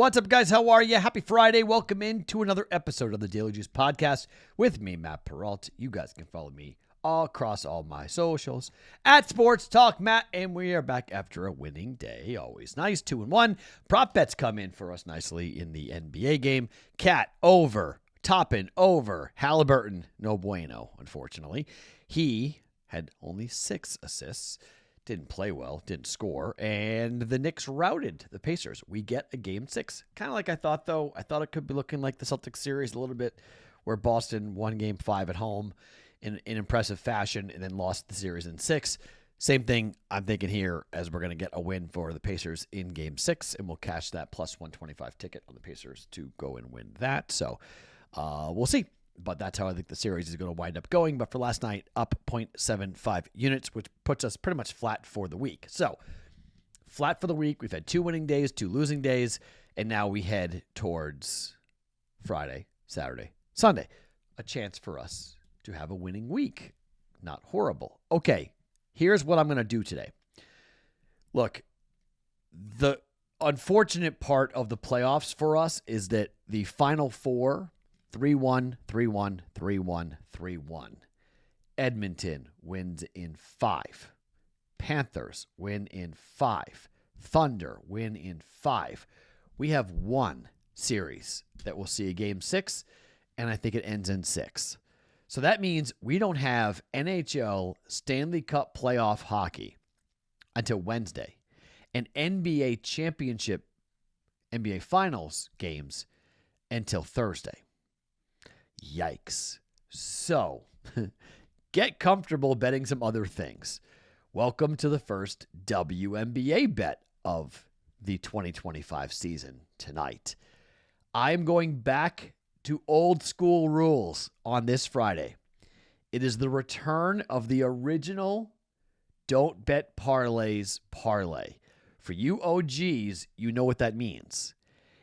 What's up, guys? How are you? Happy Friday. Welcome in to another episode of the Daily Juice Podcast with me, Matt Perrault. You guys can follow me all across all my socials at Sports Talk Matt, and we are back after a winning day. Always nice. 2-1. Prop bets come in for us nicely in the NBA game. Cat over. Toppin over. Halliburton, no bueno, unfortunately. He had only 6 assists. Didn't play well, didn't score, and the Knicks routed the Pacers. We get a game 6. Kind of like I thought, though. I thought it could be looking like the Celtics series a little bit, where Boston won game 5 at home in impressive fashion and then lost the series in 6. Same thing I'm thinking here, as we're going to get a win for the Pacers in game 6, and we'll cash that plus 125 ticket on the Pacers to go and win that. So we'll see. But that's how I think the series is going to wind up going. But for last night, up 0.75 units, which puts us pretty much flat for the week. So, flat for the week. We've had 2 winning days, 2 losing days, and now we head towards Friday, Saturday, Sunday. A chance for us to have a winning week. Not horrible. Okay, here's what I'm going to do today. Look, the unfortunate part of the playoffs for us is that the Final Four, 3-1, 3-1, 3-1, 3-1. Edmonton wins in 5. Panthers win in 5. Thunder win in 5. We have one series that will see a game 6, and I think it ends in 6. So that means we don't have NHL Stanley Cup playoff hockey until Wednesday, and NBA championship, NBA finals games until Thursday. Yikes. So, get comfortable betting some other things. Welcome to the first WNBA bet of the 2025 season tonight. I'm going back to old school rules on this Friday. It is the return of the original Don't Bet Parlays parlay. For you OGs, you know what that means.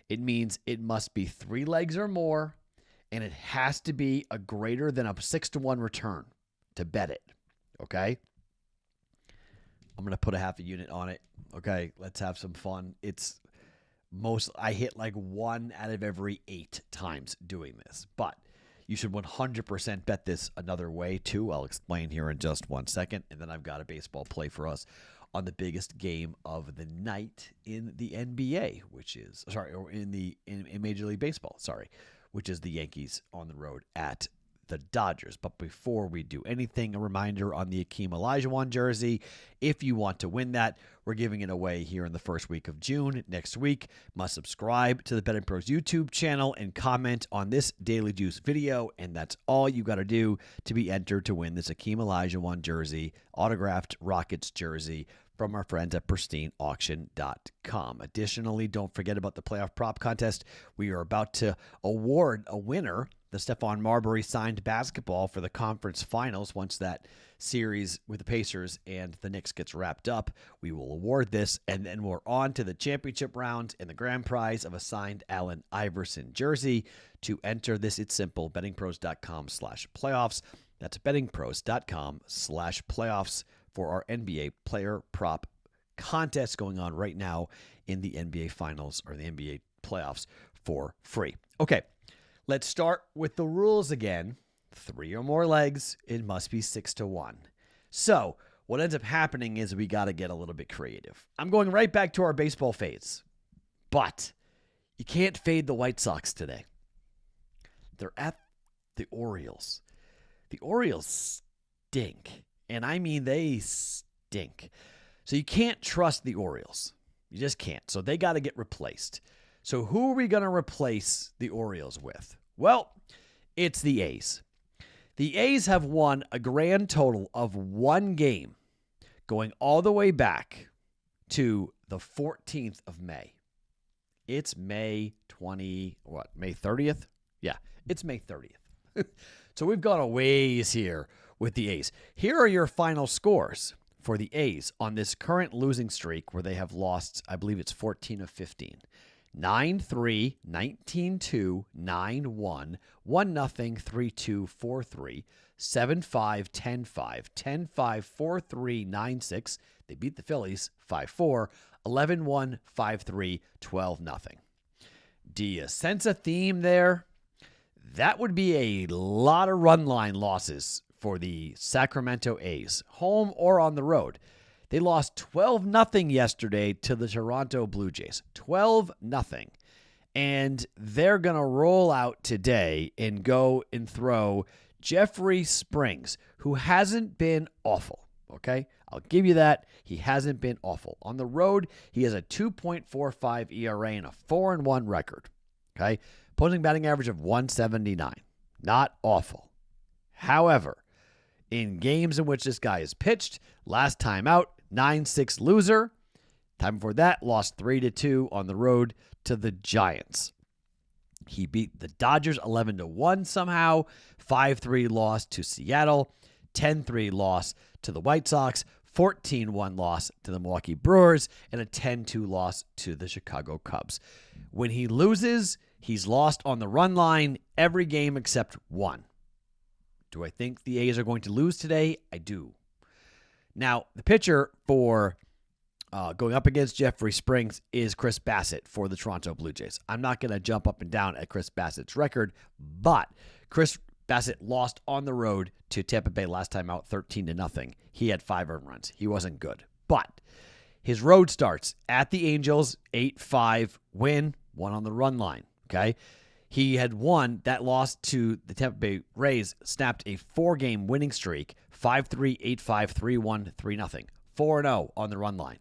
It means it must be 3 legs or more, and it has to be a greater than a 6-1 return to bet it. Okay? I'm going to put a half a unit on it. Okay? Let's have some fun. I hit like 1 out of every 8 times doing this. But you should 100% bet this another way too. I'll explain here in just 1 second. And then I've got a baseball play for us on the biggest game of the night in the NBA, in Major League Baseball, which is the Yankees on the road at the Dodgers. But before we do anything, a reminder on the Akeem Olajuwon jersey. If you want to win that, we're giving it away here in the first week of June. Next week, must subscribe to the BettingPros YouTube channel and comment on this Daily Juice video, and that's all you got to do to be entered to win this Akeem Olajuwon jersey, autographed Rockets jersey, from our friends at pristineauction.com. Additionally, don't forget about the playoff prop contest. We are about to award a winner, the Stephon Marbury signed basketball for the conference finals. Once that series with the Pacers and the Knicks gets wrapped up, we will award this, and then we're on to the championship round and the grand prize of a signed Allen Iverson jersey. To enter this, it's simple, bettingpros.com/playoffs. That's bettingpros.com/playoffs. for our NBA player prop contest going on right now in the NBA Finals or the NBA playoffs for free. Okay, let's start with the rules again. 3 or more legs, it must be 6-1. So what ends up happening is we got to get a little bit creative. I'm going right back to our baseball fades, but you can't fade the White Sox today. They're at the Orioles. The Orioles stink. And I mean, they stink. So you can't trust the Orioles. You just can't. So they got to get replaced. So who are we going to replace the Orioles with? Well, it's the A's. The A's have won a grand total of 1 game going all the way back to the 14th of May. It's May 30th? Yeah, it's May 30th. So we've gone a ways here with the A's. Here are your final scores for the A's on this current losing streak where they have lost, I believe it's 14 of 15. 9-3, 19-2, 9-1, 1-0, 3-2, 4-3, 7-5, 10-5, 10-5, 4-3, 9-6. They beat the Phillies 5-4, 11-1, 5-3, 12-0. Do you sense a theme there? That would be a lot of run line losses for the Sacramento A's, home or on the road. They lost 12-0 yesterday to the Toronto Blue Jays. 12-0. And they're going to roll out today and go and throw Jeffrey Springs, who hasn't been awful, okay? I'll give you that. He hasn't been awful. On the road, he has a 2.45 ERA and a 4-1 record, okay? Opposing batting average of 179. Not awful. However, in games in which this guy has pitched, last time out, 9-6 loser. Time before that, lost 3-2 on the road to the Giants. He beat the Dodgers 11-1 somehow, 5-3 loss to Seattle, 10-3 loss to the White Sox, 14-1 loss to the Milwaukee Brewers, and a 10-2 loss to the Chicago Cubs. When he loses, he's lost on the run line every game except one. Do I think the A's are going to lose today? I do. Now, the pitcher for going up against Jeffrey Springs is Chris Bassett for the Toronto Blue Jays. I'm not going to jump up and down at Chris Bassett's record, but Chris Bassett lost on the road to Tampa Bay last time out 13-0. He had 5 earned runs. He wasn't good. But his road starts at the Angels, 8-5 win, 1 on the run line. Okay? He had won. That loss to the Tampa Bay Rays snapped a 4-game winning streak, 5-3, 8-5, 3-1, 3-0. 4-0 on the run line.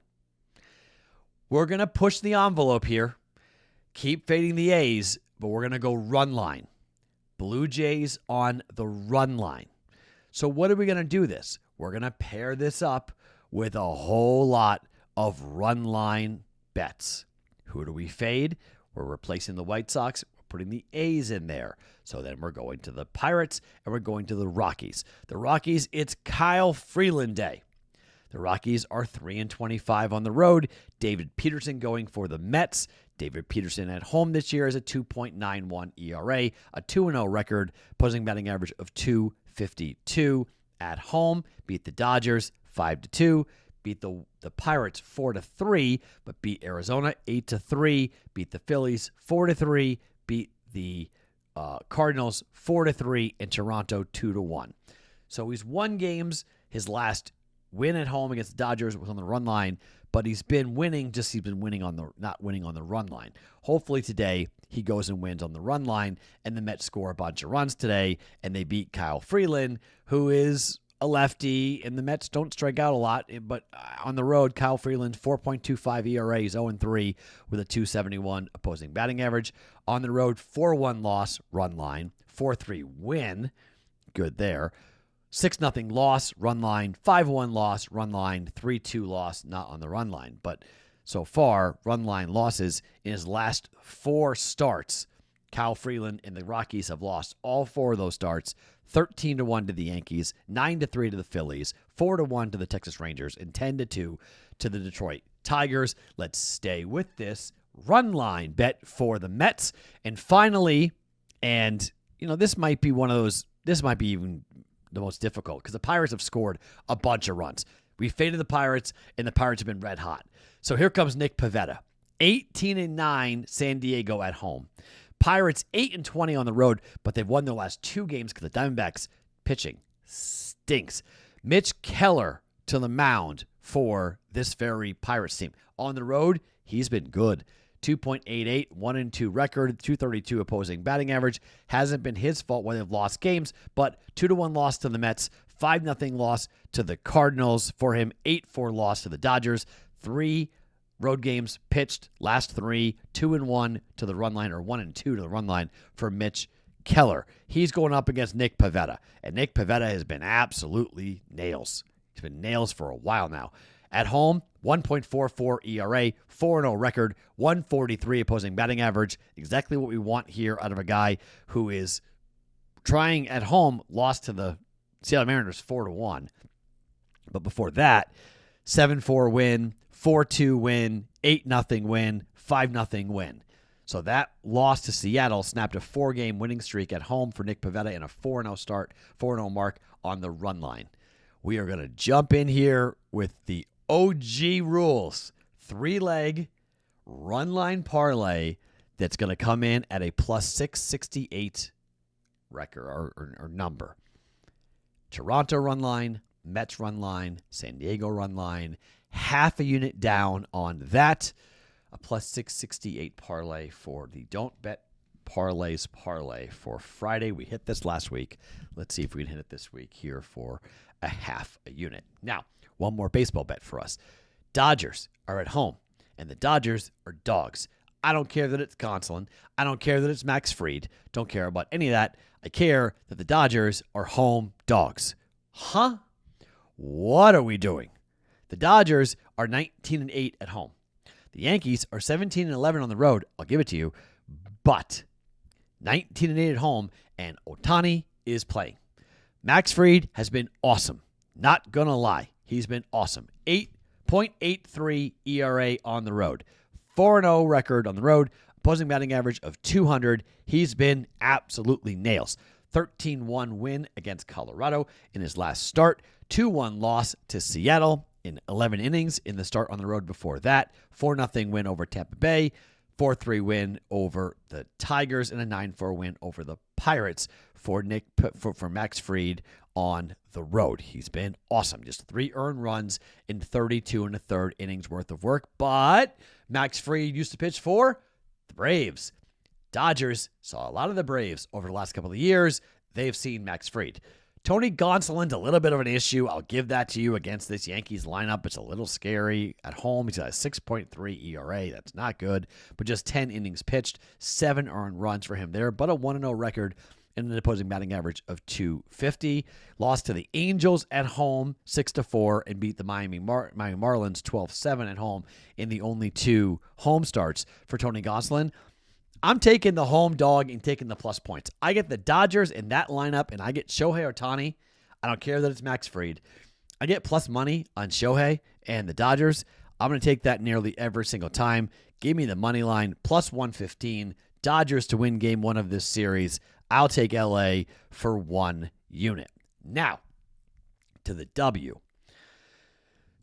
We're going to push the envelope here. Keep fading the A's, but we're going to go run line. Blue Jays on the run line. So what are we going to do this? We're going to pair this up with a whole lot of run line bets. Who do we fade? We're replacing the White Sox. We're putting the A's in there. So then we're going to the Pirates and we're going to the Rockies. The Rockies, it's Kyle Freeland Day. The Rockies are 3-25 on the road. David Peterson going for the Mets. David Peterson at home this year has a 2.91 ERA, a 2-0 record, opposing batting average of 252. At home, beat the Dodgers 5-2, beat the Pirates 4-3, but beat Arizona 8-3, beat the Phillies 4-3, beat the Cardinals 4-3, and Toronto 2-1. So he's won games. His last win at home against the Dodgers was on the run line, but he's been winning, just he's been winning not winning on the run line. Hopefully today he goes and wins on the run line, and the Mets score a bunch of runs today, and they beat Kyle Freeland, who is a lefty, and the Mets don't strike out a lot, but on the road, Kyle Freeland, 4.25 ERA, he's 0-3 with a 271 opposing batting average. On the road, 4-1 loss, run line, 4-3 win, good there. 6-0 loss, run line, 5-1 loss, run line, 3-2 loss, not on the run line. But so far, run line losses in his last 4 starts. Kyle Freeland and the Rockies have lost all 4 of those starts. 13-1 to the Yankees, 9-3 to the Phillies, 4-1 to the Texas Rangers, and 10-2 to the Detroit Tigers. Let's stay with this run line bet for the Mets. And finally, and this might be one of those, this might be even the most difficult because the Pirates have scored a bunch of runs. We faded the Pirates, and the Pirates have been red hot. So here comes Nick Pivetta. 18-9 San Diego at home. Pirates 8-20 on the road, but they've won their last 2 games because the Diamondbacks pitching stinks. Mitch Keller to the mound for this very Pirates team. On the road, he's been good. 2.88, 1-2 record, 232 opposing batting average. Hasn't been his fault when they've lost games, but 2-1 loss to the Mets, 5-0 loss to the Cardinals for him, 8-4 loss to the Dodgers, 3 road games pitched, last 3, 2-1 to the run line, or 1-2 to the run line for Mitch Keller. He's going up against Nick Pivetta, and Nick Pivetta has been absolutely nails. He's been nails for a while now. At home, 1.44 ERA, 4-0 record, 143 opposing batting average. Exactly what we want here out of a guy who is trying at home, lost to the Seattle Mariners 4-1. But before that, 7-4 win, 4-2 win, 8-0 win, 5-0 win. So that loss to Seattle snapped a 4-game winning streak at home for Nick Pivetta and a 4-0 start, 4-0 mark on the run line. We are going to jump in here with the OG rules. 3-leg run line parlay that's going to come in at a plus 668 record or number. Toronto run line, Mets run line, San Diego run line, half a unit down on that. A plus 668 parlay for the Don't Bet Parlays parlay for Friday. We hit this last week. Let's see if we can hit it this week here for a half a unit. Now, one more baseball bet for us. Dodgers are at home, and the Dodgers are dogs. I don't care that it's Gonsolin. I don't care that it's Max Fried. Don't care about any of that. I care that the Dodgers are home dogs. Huh? What are we doing? The Dodgers are 19-8 at home. The Yankees are 17-11 on the road. I'll give it to you. But 19-8 at home, and Ohtani is playing. Max Fried has been awesome. Not going to lie. He's been awesome. 8.83 ERA on the road. 4-0 record on the road. Opposing batting average of 200. He's been absolutely nails. 13-1 win against Colorado in his last start. 2-1 loss to Seattle in 11 innings in the start on the road before that. 4-0 win over Tampa Bay. 4-3 win over the Tigers and a 9-4 win over the Pirates for Max Fried on the road. He's been awesome. Just 3 earned runs in 32 and a third innings worth of work. But Max Fried used to pitch for the Braves. Dodgers saw a lot of the Braves over the last couple of years. They've seen Max Fried. Tony Gonsolin's a little bit of an issue. I'll give that to you against this Yankees lineup. It's a little scary at home. He's got a 6.3 ERA. That's not good, but just 10 innings pitched, 7 earned runs for him there, but a 1-0 record and an opposing batting average of 250. Lost to the Angels at home 6-4 and beat the Miami Marlins 12-7 at home in the only 2 home starts for Tony Gonsolin. I'm taking the home dog and taking the plus points. I get the Dodgers in that lineup, and I get Shohei Ohtani. I don't care that it's Max Fried. I get plus money on Shohei and the Dodgers. I'm going to take that nearly every single time. Give me the money line, plus 115. Dodgers to win game 1 of this series. I'll take LA for 1 unit. Now, to the W.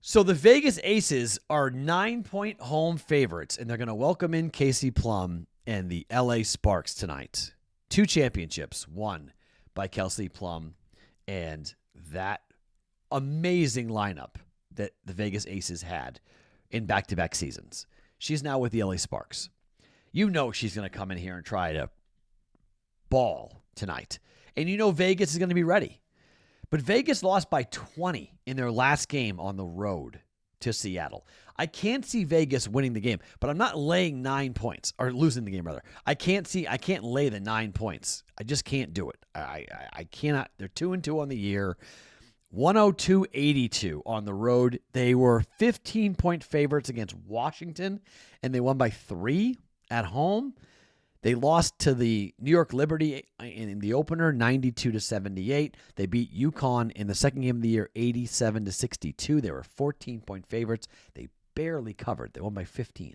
So the Vegas Aces are 9-point home favorites, and they're going to welcome in Casey Plum and the LA Sparks tonight. 2 championships won by Kelsey Plum and that amazing lineup that the Vegas Aces had in back-to-back seasons. She's now with the LA Sparks. You know she's going to come in here and try to ball tonight. And you know Vegas is going to be ready. But Vegas lost by 20 in their last game on the road to Seattle. I can't see Vegas winning the game, but I'm not laying 9 points, or losing the game, rather. I can't lay the 9 points. I just can't do it. I cannot. They're 2-2 on the year. 102-82 on the road. They were 15-point favorites against Washington, and they won by 3 at home. They lost to the New York Liberty in the opener, 92-78. They beat UConn in the second game of the year, 87-62. They were 14-point favorites. They barely covered. They won by 15.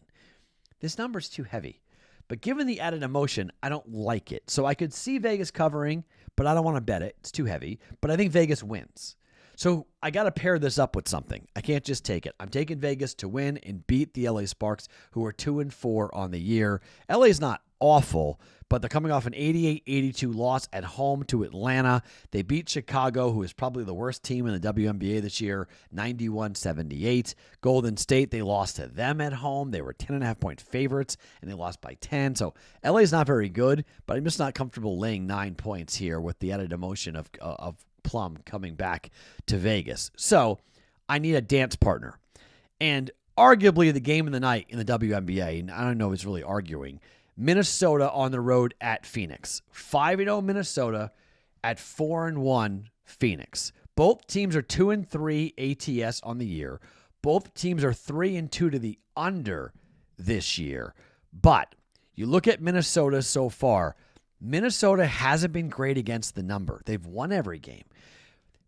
This number's too heavy. But given the added emotion, I don't like it. So I could see Vegas covering, but I don't want to bet it. It's too heavy. But I think Vegas wins. So I got to pair this up with something. I can't just take it. I'm taking Vegas to win and beat the LA Sparks, who are 2-4 on the year. LA's not awful, but they're coming off an 88-82 loss at home to Atlanta. They beat Chicago, who is probably the worst team in the WNBA this year, 91-78. Golden State, they lost to them at home. They were 10.5-point favorites, and they lost by 10. So LA's not very good, but I'm just not comfortable laying 9 points here with the added emotion of Plum coming back to Vegas. So I need a dance partner. And arguably the game of the night in the WNBA, and I don't know if it's really arguing, Minnesota on the road at Phoenix. 5-0 Minnesota at 4-1 Phoenix. Both teams are 2-3 ATS on the year. Both teams are 3-2 to the under this year. But you look at Minnesota so far, Minnesota hasn't been great against the number. They've won every game.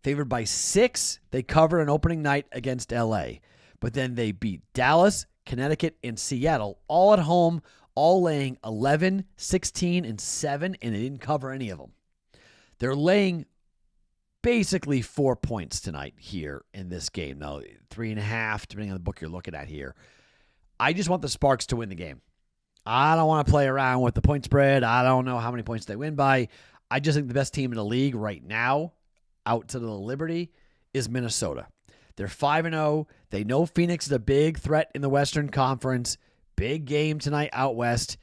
Favored by 6, they covered an opening night against LA. But then they beat Dallas, Connecticut, and Seattle, all at home, all laying 11, 16, and 7, and they didn't cover any of them. They're laying basically 4 points tonight here in this game. Now, 3.5, depending on the book you're looking at here. I just want the Sparks to win the game. I don't want to play around with the point spread. I don't know how many points they win by. I just think the best team in the league right now, out to the Liberty, is Minnesota. They're 5-0. They know Phoenix is a big threat in the Western Conference. Big game tonight out west.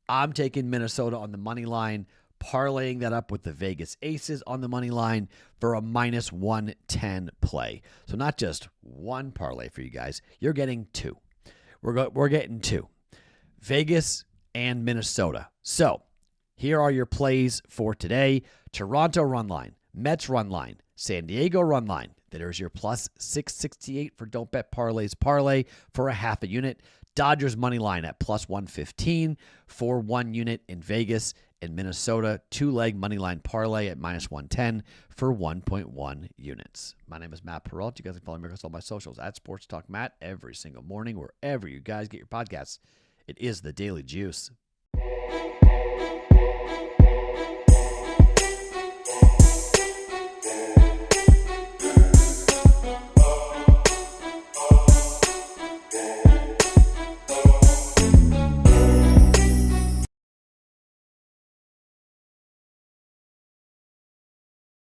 I'm taking Minnesota on the money line, parlaying that up with the Vegas Aces on the money line for a minus 110 play. So not just one parlay for you guys. You're getting two. We're getting two. Vegas and Minnesota. So here are your plays for today. Toronto run line, Mets run line, San Diego run line. There's your plus 668 for Don't Bet Parlays parlay for a half a unit. Dodgers money line at plus 115 for 1 unit in Vegas. And Minnesota 2-leg money line parlay at minus 110 for 1.1 units. My name is Matt Perrault. You guys can follow me across all my socials at Sports Talk Matt every single morning, wherever you guys get your podcasts. It is the Daily Juice.